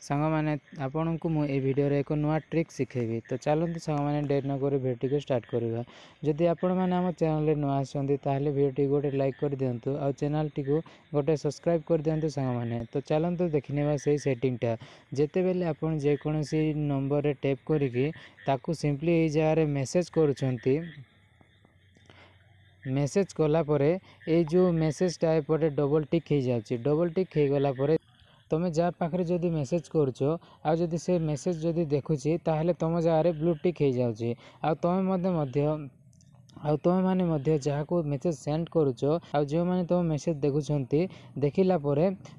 सांग मैंने आपण को मु ए वीडियो रे एक नुआ ट्रिक सिखेबी। तो चलते सांग मैंने डेट न कर वीडियो को स्टार्ट करवा। जदि आपण मैंने आम चैनल नुआ आसती ताहले वीडियो गोटे लाइक कर दिंतु आ चैनल टी को गोटे सब्सक्राइब कर दिंतु सांग मैंने। तो चलते देखने से सेटिंगटा जिते बेले आपण जेकोसी नंबर रे टैप करिकी ताकू सिंपली ए जगह मेसेज करूछंती। मेसेज कला परे ए जो मेसेजटा एपटे डबल टिक हो जाए। डबल टिक हो गला परे तुम जहाँ पाखे जदि मेसेज करुच आदि से मेसेज जदि देखुची ताहले तुम जगह ब्लू टिक हो जाऊँगी। आ तुम मैंने जहाँ को मेसेज सेंड करुच आ जो मैंने तुम मेसेज देखुंट देखला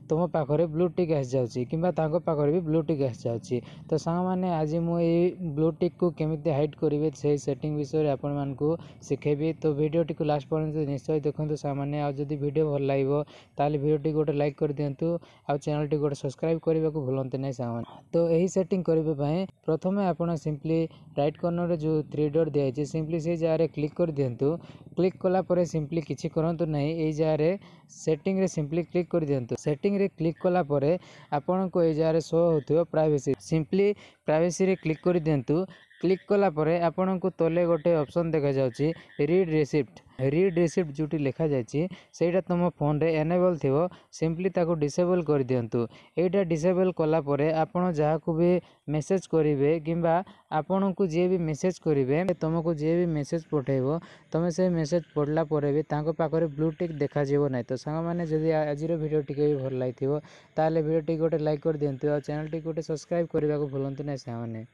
तुम पाखे ब्लू टिक आस जाऊँगी कि पाखे भी ब्लू टिक आस जाऊँगी। तो सांग मैंने आज मुझे ब्लू टिक को केमिति हाइड करेंगे से सेटिंग विषय में आपण मानकु शिखेबी। तो वीडियोटी को लास्ट पर्यंत निश्चय देखते सांग मैंने। आज जदि वीडियो भल लगे ताले वीडियो गोटे लाइक कर दिंतु आ चैनल टी गोटे सब्सक्राइब करने को भूलते नहीं सांग मैंने। तो यही सेटिंग करने प्रथम आपण सिंपली राइट कॉर्नर जो थ्री डॉट दिखाई सिंपली से जगह क्लिक कर दिंतु। क्लिक कला परे सिंपली किसी करंतु नहीं ये जगह सेटिंग रे सिंपली क्लिक कर दिंतु। सेटिंग रे क्लिक कला परे आपण को ये जगह शो होथिबो प्राइवेसी सिंपली प्राइवेसी रे क्लिक कर दिंतु। क्लिक कला परे आपण को तले गोटे ऑप्शन देखा जाउची रीड रिसिप्ट। रीड रिसिप्ट जोटी लिखा जाइए सेटा तुम फोन रे एनेबल थिवो सिंपली ताको डिसेबल कर दियंतु। एटा डिसेबल कला परे आपण जहाँ को भी मेसेज करेंगे किंबा आपण को जे भी मेसेज करेंगे तुमको जे भी मेसेज पठेबो तुम से मेसेज पढ़ला परे भी तांको पाखरे ब्लू टिक देखा जीवो नहीं। तो सांग मैंने जदि आज वीडियो टी भी भल लगी ताले वीडियो टी गोटे लाइक कर दियंतु आ चैनल टी गोटे सब्सक्राइब करने को भूलंतु नहीं सांग मैंने।